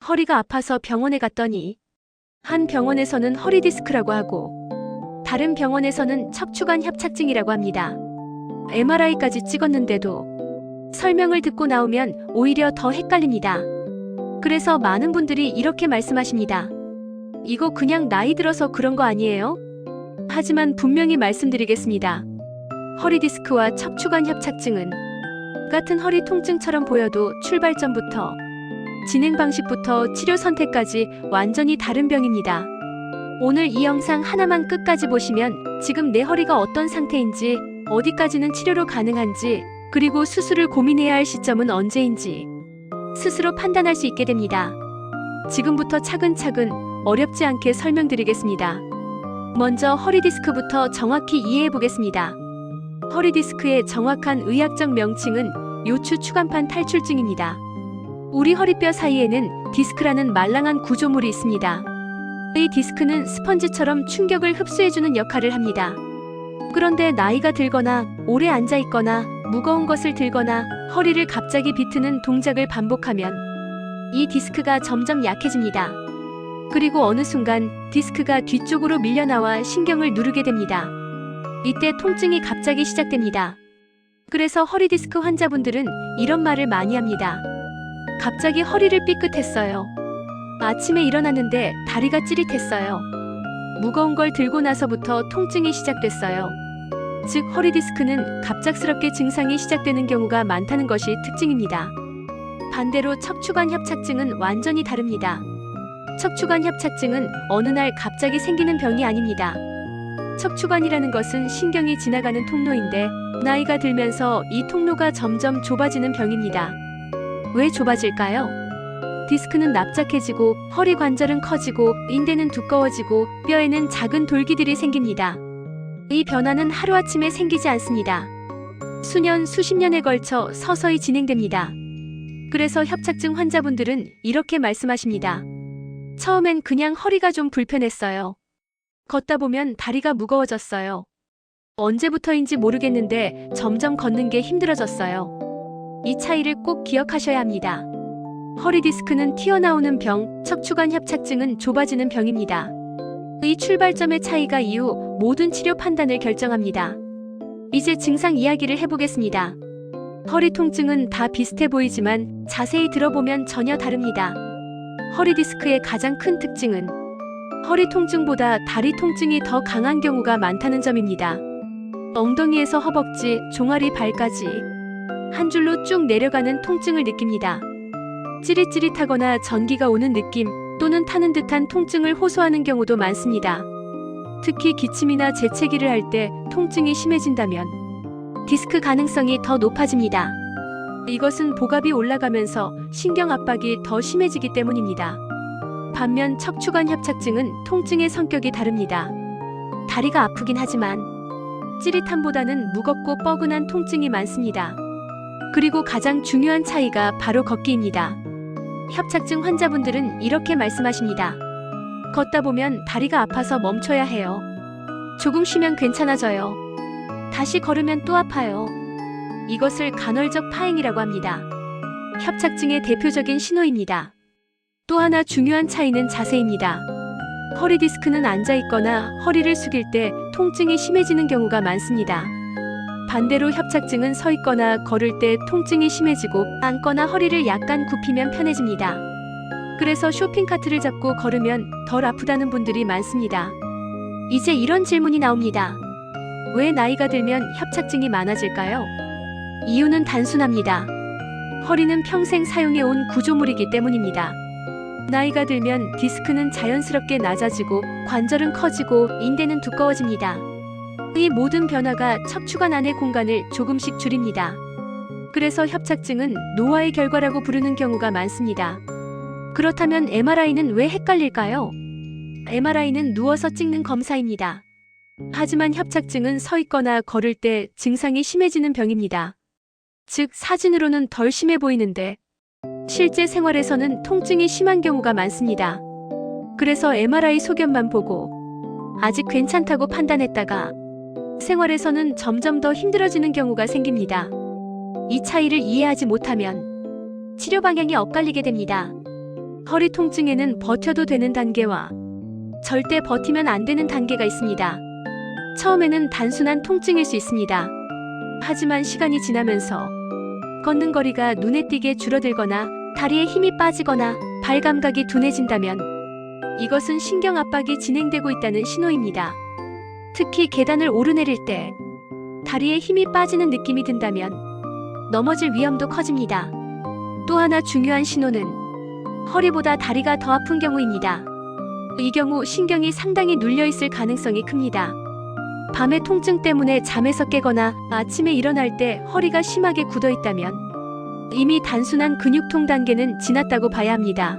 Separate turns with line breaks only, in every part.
허리가 아파서 병원에 갔더니 한 병원에서는 허리 디스크라고 하고 다른 병원에서는 척추관 협착증이라고 합니다. MRI까지 찍었는데도 설명을 듣고 나오면 오히려 더 헷갈립니다. 그래서 많은 분들이 이렇게 말씀하십니다. 이거 그냥 나이 들어서 그런 거 아니에요? 하지만 분명히 말씀드리겠습니다. 허리 디스크와 척추관 협착증은 같은 허리 통증처럼 보여도 출발점부터 진행 방식부터 치료 선택까지 완전히 다른 병입니다. 오늘 이 영상 하나만 끝까지 보시면 지금 내 허리가 어떤 상태인지, 어디까지는 치료로 가능한지, 그리고 수술을 고민해야 할 시점은 언제인지 스스로 판단할 수 있게 됩니다. 지금부터 차근차근 어렵지 않게 설명드리겠습니다. 먼저 허리 디스크부터 정확히 이해해 보겠습니다. 허리 디스크의 정확한 의학적 명칭은 요추 추간판 탈출증입니다. 우리 허리뼈 사이에는 디스크라는 말랑한 구조물이 있습니다. 이 디스크는 스펀지처럼 충격을 흡수해주는 역할을 합니다. 그런데 나이가 들거나 오래 앉아있거나 무거운 것을 들거나 허리를 갑자기 비트는 동작을 반복하면 이 디스크가 점점 약해집니다. 그리고 어느 순간 디스크가 뒤쪽으로 밀려나와 신경을 누르게 됩니다. 이때 통증이 갑자기 시작됩니다. 그래서 허리 디스크 환자분들은 이런 말을 많이 합니다. 갑자기 허리를 삐끗했어요. 아침에 일어났는데 다리가 찌릿했어요. 무거운 걸 들고 나서부터 통증이 시작됐어요. 즉 허리 디스크는 갑작스럽게 증상이 시작되는 경우가 많다는 것이 특징입니다. 반대로 척추관 협착증은 완전히 다릅니다. 척추관 협착증은 어느 날 갑자기 생기는 병이 아닙니다. 척추관이라는 것은 신경이 지나가는 통로인데 나이가 들면서 이 통로가 점점 좁아지는 병입니다. 왜 좁아질까요? 디스크는 납작해지고 허리 관절은 커지고 인대는 두꺼워지고 뼈에는 작은 돌기들이 생깁니다. 이 변화는 하루아침에 생기지 않습니다. 수년, 수십 년에 걸쳐 서서히 진행됩니다. 그래서 협착증 환자분들은 이렇게 말씀하십니다. 처음엔 그냥 허리가 좀 불편했어요. 걷다 보면 다리가 무거워졌어요. 언제부터인지 모르겠는데 점점 걷는 게 힘들어졌어요. 이 차이를 꼭 기억하셔야 합니다. 허리 디스크는 튀어나오는 병, 척추관 협착증은 좁아지는 병입니다. 이 출발점의 차이가 이후 모든 치료 판단을 결정합니다. 이제 증상 이야기를 해보겠습니다. 허리 통증은 다 비슷해 보이지만 자세히 들어보면 전혀 다릅니다. 허리 디스크의 가장 큰 특징은 허리 통증보다 다리 통증이 더 강한 경우가 많다는 점입니다. 엉덩이에서 허벅지, 종아리, 발까지 한 줄로 쭉 내려가는 통증을 느낍니다. 찌릿찌릿하거나 전기가 오는 느낌 또는 타는 듯한 통증을 호소하는 경우도 많습니다. 특히 기침이나 재채기를 할 때 통증이 심해진다면 디스크 가능성이 더 높아집니다. 이것은 복압이 올라가면서 신경 압박이 더 심해지기 때문입니다. 반면 척추관 협착증은 통증의 성격이 다릅니다. 다리가 아프긴 하지만 찌릿함보다는 무겁고 뻐근한 통증이 많습니다. 그리고 가장 중요한 차이가 바로 걷기입니다. 협착증 환자분들은 이렇게 말씀하십니다. 걷다 보면 다리가 아파서 멈춰야 해요. 조금 쉬면 괜찮아져요. 다시 걸으면 또 아파요. 이것을 간헐적 파행이라고 합니다. 협착증의 대표적인 신호입니다. 또 하나 중요한 차이는 자세입니다. 허리 디스크는 앉아있거나 허리를 숙일 때 통증이 심해지는 경우가 많습니다. 반대로 협착증은 서 있거나 걸을 때 통증이 심해지고 앉거나 허리를 약간 굽히면 편해집니다. 그래서 쇼핑카트를 잡고 걸으면 덜 아프다는 분들이 많습니다. 이제 이런 질문이 나옵니다. 왜 나이가 들면 협착증이 많아질까요? 이유는 단순합니다. 허리는 평생 사용해온 구조물이기 때문입니다. 나이가 들면 디스크는 자연스럽게 낮아지고 관절은 커지고 인대는 두꺼워집니다. 이 모든 변화가 척추관 안의 공간을 조금씩 줄입니다. 그래서 협착증은 노화의 결과라고 부르는 경우가 많습니다. 그렇다면 MRI는 왜 헷갈릴까요? MRI는 누워서 찍는 검사입니다. 하지만 협착증은 서 있거나 걸을 때 증상이 심해지는 병입니다. 즉 사진으로는 덜 심해 보이는데 실제 생활에서는 통증이 심한 경우가 많습니다. 그래서 MRI 소견만 보고 아직 괜찮다고 판단했다가 생활에서는 점점 더 힘들어지는 경우가 생깁니다. 이 차이를 이해하지 못하면 치료 방향이 엇갈리게 됩니다. 허리 통증에는 버텨도 되는 단계와 절대 버티면 안 되는 단계가 있습니다. 처음에는 단순한 통증일 수 있습니다. 하지만 시간이 지나면서 걷는 거리가 눈에 띄게 줄어들거나 다리에 힘이 빠지거나 발 감각이 둔해진다면 이것은 신경 압박이 진행되고 있다는 신호입니다. 특히 계단을 오르내릴 때 다리에 힘이 빠지는 느낌이 든다면 넘어질 위험도 커집니다. 또 하나 중요한 신호는 허리보다 다리가 더 아픈 경우입니다. 이 경우 신경이 상당히 눌려 있을 가능성이 큽니다. 밤에 통증 때문에 잠에서 깨거나 아침에 일어날 때 허리가 심하게 굳어 있다면 이미 단순한 근육통 단계는 지났다고 봐야 합니다.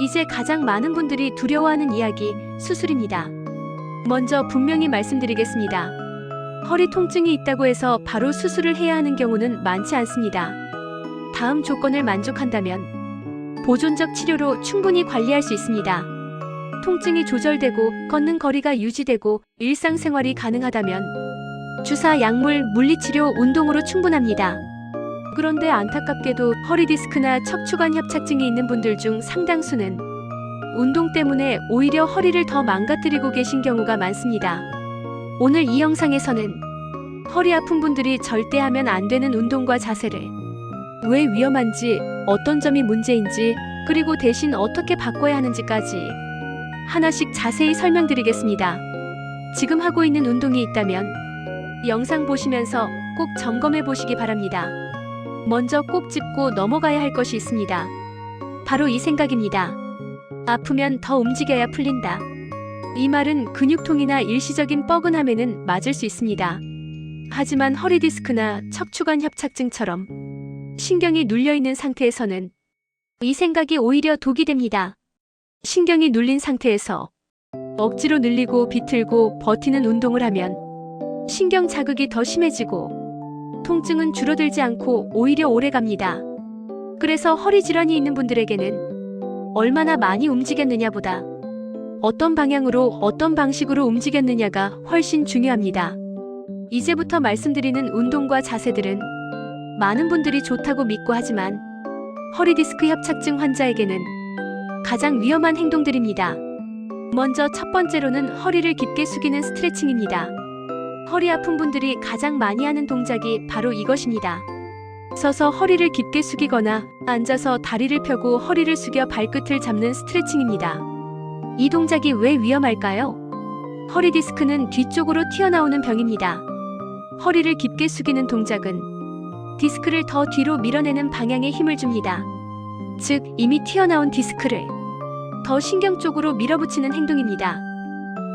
이제 가장 많은 분들이 두려워하는 이야기, 수술입니다. 먼저 분명히 말씀드리겠습니다. 허리 통증이 있다고 해서 바로 수술을 해야 하는 경우는 많지 않습니다. 다음 조건을 만족한다면 보존적 치료로 충분히 관리할 수 있습니다. 통증이 조절되고 걷는 거리가 유지되고 일상생활이 가능하다면 주사, 약물, 물리치료, 운동으로 충분합니다. 그런데 안타깝게도 허리 디스크나 척추관 협착증이 있는 분들 중 상당수는 운동 때문에 오히려 허리를 더 망가뜨리고 계신 경우가 많습니다. 오늘 이 영상에서는 허리 아픈 분들이 절대 하면 안 되는 운동과 자세를 왜 위험한지, 어떤 점이 문제인지, 그리고 대신 어떻게 바꿔야 하는지까지 하나씩 자세히 설명드리겠습니다. 지금 하고 있는 운동이 있다면 영상 보시면서 꼭 점검해 보시기 바랍니다. 먼저 꼭 짚고 넘어가야 할 것이 있습니다. 바로 이 생각입니다. 아프면 더 움직여야 풀린다. 이 말은 근육통이나 일시적인 뻐근함에는 맞을 수 있습니다. 하지만 허리 디스크나 척추관 협착증처럼 신경이 눌려있는 상태에서는 이 생각이 오히려 독이 됩니다. 신경이 눌린 상태에서 억지로 늘리고 비틀고 버티는 운동을 하면 신경 자극이 더 심해지고 통증은 줄어들지 않고 오히려 오래 갑니다. 그래서 허리 질환이 있는 분들에게는 얼마나 많이 움직였느냐보다 어떤 방향으로 어떤 방식으로 움직였느냐가 훨씬 중요합니다. 이제부터 말씀드리는 운동과 자세들은 많은 분들이 좋다고 믿고 하지만 허리 디스크 협착증 환자에게는 가장 위험한 행동들입니다. 먼저 첫 번째로는 허리를 깊게 숙이는 스트레칭입니다. 허리 아픈 분들이 가장 많이 하는 동작이 바로 이것입니다. 서서 허리를 깊게 숙이거나 앉아서 다리를 펴고 허리를 숙여 발끝을 잡는 스트레칭입니다. 이 동작이 왜 위험할까요? 허리 디스크는 뒤쪽으로 튀어나오는 병입니다. 허리를 깊게 숙이는 동작은 디스크를 더 뒤로 밀어내는 방향에 힘을 줍니다. 즉, 이미 튀어나온 디스크를 더 신경 쪽으로 밀어붙이는 행동입니다.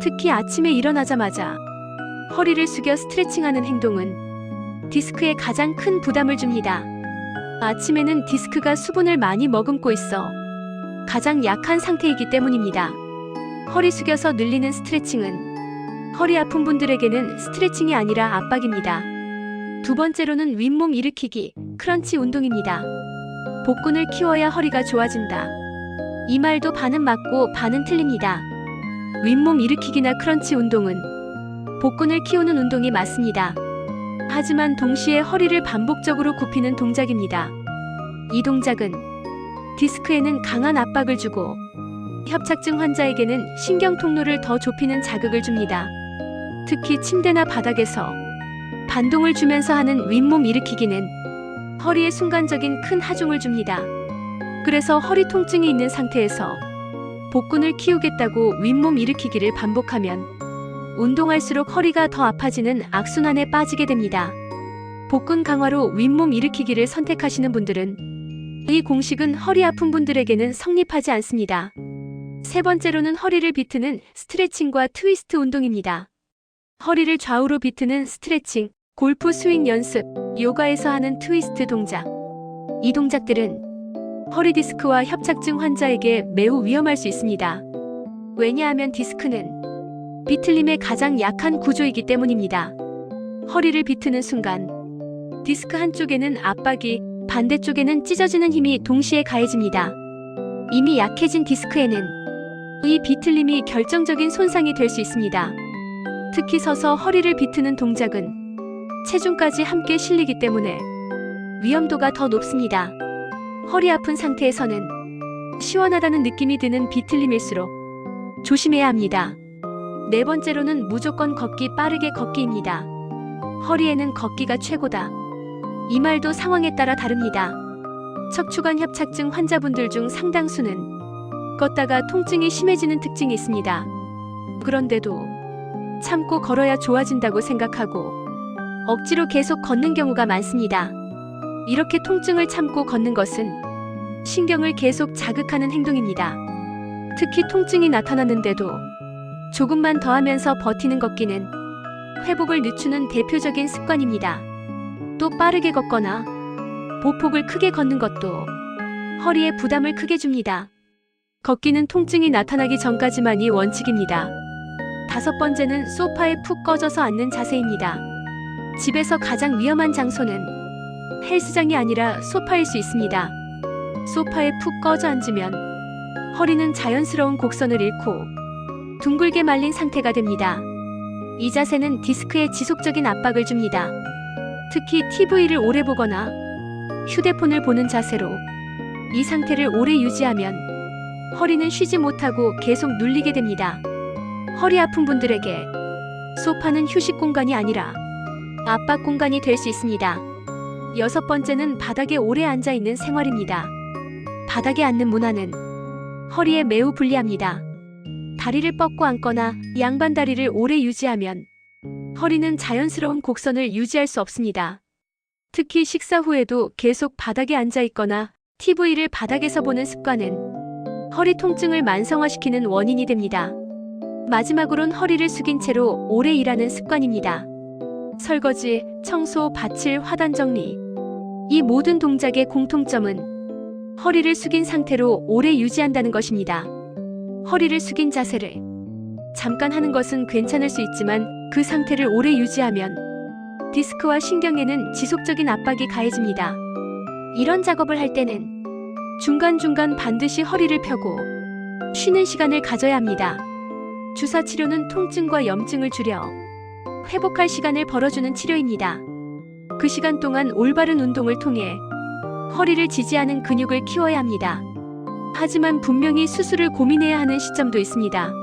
특히 아침에 일어나자마자 허리를 숙여 스트레칭하는 행동은 디스크에 가장 큰 부담을 줍니다. 아침에는 디스크가 수분을 많이 머금고 있어 가장 약한 상태이기 때문입니다. 허리 숙여서 늘리는 스트레칭은 허리 아픈 분들에게는 스트레칭이 아니라 압박입니다. 두 번째로는 윗몸 일으키기, 크런치 운동입니다. 복근을 키워야 허리가 좋아진다. 이 말도 반은 맞고 반은 틀립니다. 윗몸 일으키기나 크런치 운동은 복근을 키우는 운동이 맞습니다. 하지만 동시에 허리를 반복적으로 굽히는 동작입니다. 이 동작은 디스크에는 강한 압박을 주고 협착증 환자에게는 신경 통로를 더 좁히는 자극을 줍니다. 특히 침대나 바닥에서 반동을 주면서 하는 윗몸 일으키기는 허리에 순간적인 큰 하중을 줍니다. 그래서 허리 통증이 있는 상태에서 복근을 키우겠다고 윗몸 일으키기를 반복하면 운동할수록 허리가 더 아파지는 악순환에 빠지게 됩니다. 복근 강화로 윗몸 일으키기를 선택하시는 분들은 이 공식은 허리 아픈 분들에게는 성립하지 않습니다. 세 번째로는 허리를 비트는 스트레칭과 트위스트 운동입니다. 허리를 좌우로 비트는 스트레칭, 골프 스윙 연습, 요가에서 하는 트위스트 동작. 이 동작들은 허리 디스크와 협착증 환자에게 매우 위험할 수 있습니다. 왜냐하면 디스크는 비틀림의 가장 약한 구조이기 때문입니다. 허리를 비트는 순간 디스크 한쪽에는 압박이, 반대쪽에는 찢어지는 힘이 동시에 가해집니다. 이미 약해진 디스크에는 이 비틀림이 결정적인 손상이 될 수 있습니다. 특히 서서 허리를 비트는 동작은 체중까지 함께 실리기 때문에 위험도가 더 높습니다. 허리 아픈 상태에서는 시원하다는 느낌이 드는 비틀림일수록 조심해야 합니다. 네 번째로는 무조건 걷기 빠르게 걷기입니다. 허리에는 걷기가 최고다. 이 말도 상황에 따라 다릅니다. 척추관 협착증 환자분들 중 상당수는 걷다가 통증이 심해지는 특징이 있습니다. 그런데도 참고 걸어야 좋아진다고 생각하고 억지로 계속 걷는 경우가 많습니다. 이렇게 통증을 참고 걷는 것은 신경을 계속 자극하는 행동입니다. 특히 통증이 나타났는데도 조금만 더 하면서 버티는 걷기는 회복을 늦추는 대표적인 습관입니다. 또 빠르게 걷거나 보폭을 크게 걷는 것도 허리에 부담을 크게 줍니다. 걷기는 통증이 나타나기 전까지만이 원칙입니다. 다섯 번째는 소파에 푹 꺼져서 앉는 자세입니다. 집에서 가장 위험한 장소는 헬스장이 아니라 소파일 수 있습니다. 소파에 푹 꺼져 앉으면 허리는 자연스러운 곡선을 잃고 둥글게 말린 상태가 됩니다. 이 자세는 디스크에 지속적인 압박을 줍니다. 특히 TV를 오래 보거나 휴대폰을 보는 자세로 이 상태를 오래 유지하면 허리는 쉬지 못하고 계속 눌리게 됩니다. 허리 아픈 분들에게 소파는 휴식 공간이 아니라 압박 공간이 될 수 있습니다. 여섯 번째는 바닥에 오래 앉아 있는 생활입니다. 바닥에 앉는 문화는 허리에 매우 불리합니다. 다리를 뻗고 앉거나 양반 다리를 오래 유지하면 허리는 자연스러운 곡선을 유지할 수 없습니다. 특히 식사 후에도 계속 바닥에 앉아 있거나 TV를 바닥에서 보는 습관은 허리 통증을 만성화시키는 원인이 됩니다. 마지막으론 허리를 숙인 채로 오래 일하는 습관입니다. 설거지, 청소, 밭일, 화단 정리. 이 모든 동작의 공통점은 허리를 숙인 상태로 오래 유지한다는 것입니다. 허리를 숙인 자세를 잠깐 하는 것은 괜찮을 수 있지만 그 상태를 오래 유지하면 디스크와 신경에는 지속적인 압박이 가해집니다. 이런 작업을 할 때는 중간중간 반드시 허리를 펴고 쉬는 시간을 가져야 합니다. 주사 치료는 통증과 염증을 줄여 회복할 시간을 벌어주는 치료입니다. 그 시간 동안 올바른 운동을 통해 허리를 지지하는 근육을 키워야 합니다. 하지만 분명히 수술을 고민해야 하는 시점도 있습니다.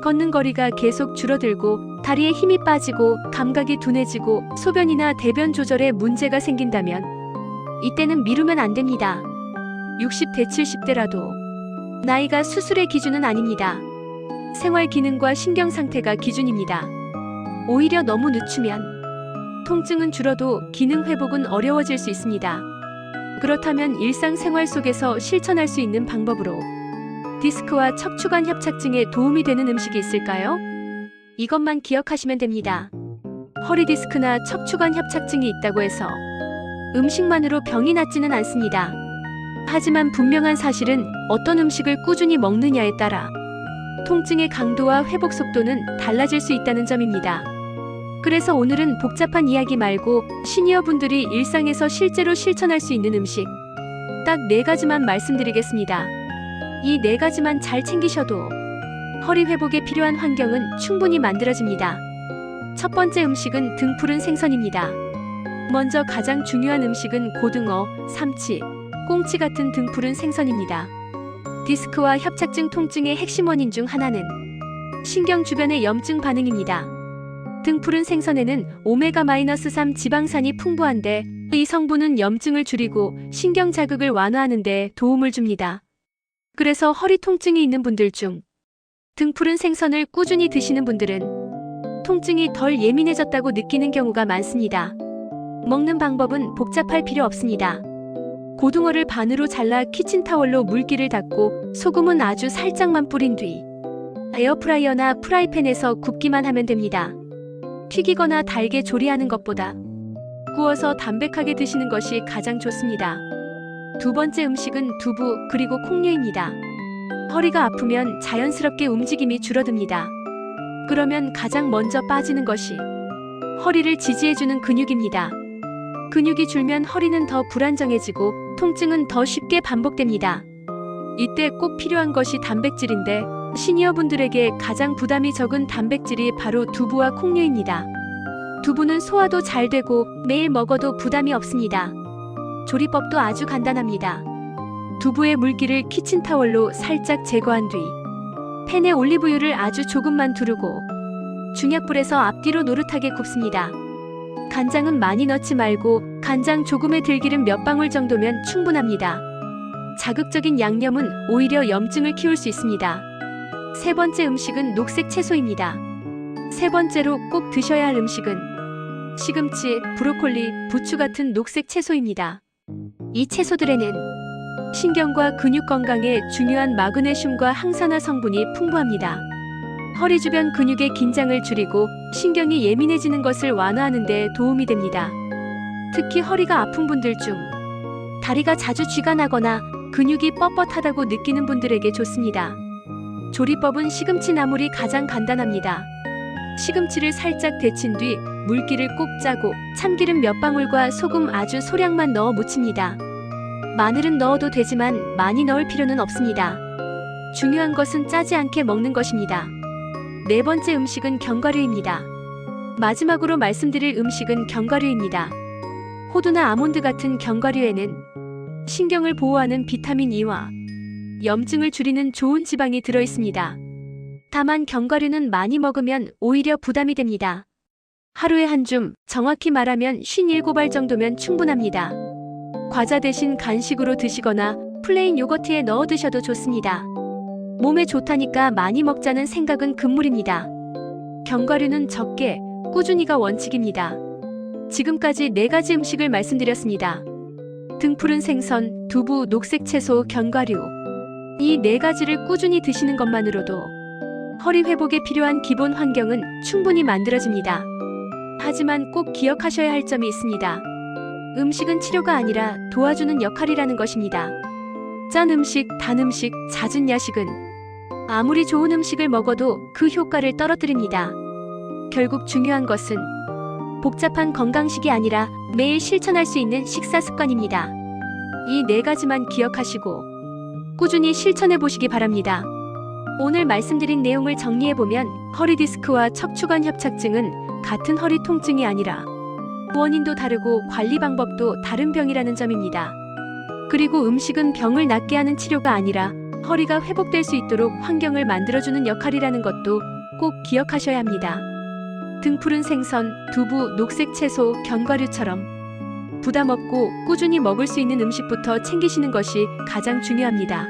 걷는 거리가 계속 줄어들고 다리에 힘이 빠지고 감각이 둔해지고 소변이나 대변 조절에 문제가 생긴다면 이때는 미루면 안 됩니다. 60대 70대라도 나이가 수술의 기준은 아닙니다. 생활 기능과 신경 상태가 기준입니다. 오히려 너무 늦추면 통증은 줄어도 기능 회복은 어려워질 수 있습니다. 그렇다면 일상생활 속에서 실천할 수 있는 방법으로 디스크와 척추관 협착증에 도움이 되는 음식이 있을까요? 이것만 기억하시면 됩니다. 허리 디스크나 척추관 협착증이 있다고 해서 음식만으로 병이 낫지는 않습니다. 하지만 분명한 사실은 어떤 음식을 꾸준히 먹느냐에 따라 통증의 강도와 회복 속도는 달라질 수 있다는 점입니다. 그래서 오늘은 복잡한 이야기 말고 시니어분들이 일상에서 실제로 실천할 수 있는 음식 딱 4가지만 말씀드리겠습니다. 이 4가지만 잘 챙기셔도 허리 회복에 필요한 환경은 충분히 만들어집니다. 첫 번째 음식은 등푸른 생선입니다. 먼저 가장 중요한 음식은 고등어, 삼치, 꽁치 같은 등푸른 생선입니다. 디스크와 협착증 통증의 핵심 원인 중 하나는 신경 주변의 염증 반응입니다. 등푸른 생선에는 오메가-3 지방산이 풍부한데 이 성분은 염증을 줄이고 신경 자극을 완화하는 데 도움을 줍니다. 그래서 허리 통증이 있는 분들 중 등푸른 생선을 꾸준히 드시는 분들은 통증이 덜 예민해졌다고 느끼는 경우가 많습니다. 먹는 방법은 복잡할 필요 없습니다. 고등어를 반으로 잘라 키친타월로 물기를 닦고 소금은 아주 살짝만 뿌린 뒤 에어프라이어나 프라이팬에서 굽기만 하면 됩니다. 튀기거나 달게 조리하는 것보다 구워서 담백하게 드시는 것이 가장 좋습니다. 두 번째 음식은 두부 그리고 콩류입니다. 허리가 아프면 자연스럽게 움직임이 줄어듭니다. 그러면 가장 먼저 빠지는 것이 허리를 지지해주는 근육입니다. 근육이 줄면 허리는 더 불안정해지고 통증은 더 쉽게 반복됩니다. 이때 꼭 필요한 것이 단백질인데 시니어분들에게 가장 부담이 적은 단백질이 바로 두부와 콩류입니다. 두부는 소화도 잘 되고 매일 먹어도 부담이 없습니다. 조리법도 아주 간단합니다. 두부의 물기를 키친타월로 살짝 제거한 뒤 팬에 올리브유를 아주 조금만 두르고 중약불에서 앞뒤로 노릇하게 굽습니다. 간장은 많이 넣지 말고 간장 조금의 들기름 몇 방울 정도면 충분합니다. 자극적인 양념은 오히려 염증을 키울 수 있습니다. 세 번째 음식은 녹색 채소입니다. 세 번째로 꼭 드셔야 할 음식은 시금치, 브로콜리, 부추 같은 녹색 채소입니다. 이 채소들에는 신경과 근육 건강에 중요한 마그네슘과 항산화 성분이 풍부합니다. 허리 주변 근육의 긴장을 줄이고 신경이 예민해지는 것을 완화하는 데 도움이 됩니다. 특히 허리가 아픈 분들 중 다리가 자주 쥐가 나거나 근육이 뻣뻣하다고 느끼는 분들에게 좋습니다. 조리법은 시금치 나물이 가장 간단합니다. 시금치를 살짝 데친 뒤 물기를 꼭 짜고 참기름 몇 방울과 소금 아주 소량만 넣어 무칩니다. 마늘은 넣어도 되지만 많이 넣을 필요는 없습니다. 중요한 것은 짜지 않게 먹는 것입니다. 네 번째 음식은 견과류입니다. 마지막으로 말씀드릴 음식은 견과류입니다. 호두나 아몬드 같은 견과류에는 신경을 보호하는 비타민 E와 염증을 줄이는 좋은 지방이 들어 있습니다. 다만 견과류는 많이 먹으면 오히려 부담이 됩니다. 하루에 한 줌, 정확히 말하면 57알 정도면 충분합니다. 과자 대신 간식으로 드시거나 플레인 요거트에 넣어 드셔도 좋습니다. 몸에 좋다니까 많이 먹자는 생각은 금물입니다. 견과류는 적게, 꾸준히가 원칙입니다. 지금까지 4가지 음식을 말씀드렸습니다. 등푸른 생선, 두부, 녹색 채소, 견과류. 이 4가지를 꾸준히 드시는 것만으로도 허리 회복에 필요한 기본 환경은 충분히 만들어집니다. 하지만 꼭 기억하셔야 할 점이 있습니다. 음식은 치료가 아니라 도와주는 역할이라는 것입니다. 짠 음식, 단 음식, 잦은 야식은 아무리 좋은 음식을 먹어도 그 효과를 떨어뜨립니다. 결국 중요한 것은 복잡한 건강식이 아니라 매일 실천할 수 있는 식사 습관입니다. 이 4가지만 기억하시고 꾸준히 실천해 보시기 바랍니다. 오늘 말씀드린 내용을 정리해보면 허리 디스크와 척추관 협착증은 같은 허리 통증이 아니라 원인도 다르고 관리 방법도 다른 병이라는 점입니다. 그리고 음식은 병을 낫게 하는 치료가 아니라 허리가 회복될 수 있도록 환경을 만들어주는 역할이라는 것도 꼭 기억하셔야 합니다. 등푸른 생선, 두부, 녹색 채소, 견과류처럼 부담 없고 꾸준히 먹을 수 있는 음식부터 챙기시는 것이 가장 중요합니다.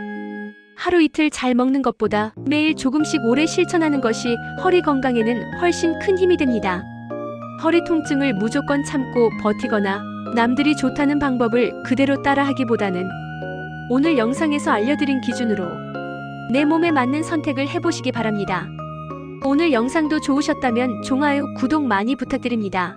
하루 이틀 잘 먹는 것보다 매일 조금씩 오래 실천하는 것이 허리 건강에는 훨씬 큰 힘이 됩니다. 허리 통증을 무조건 참고 버티거나 남들이 좋다는 방법을 그대로 따라하기보다는 오늘 영상에서 알려드린 기준으로 내 몸에 맞는 선택을 해보시기 바랍니다. 오늘 영상도 좋으셨다면 좋아요, 구독 많이 부탁드립니다.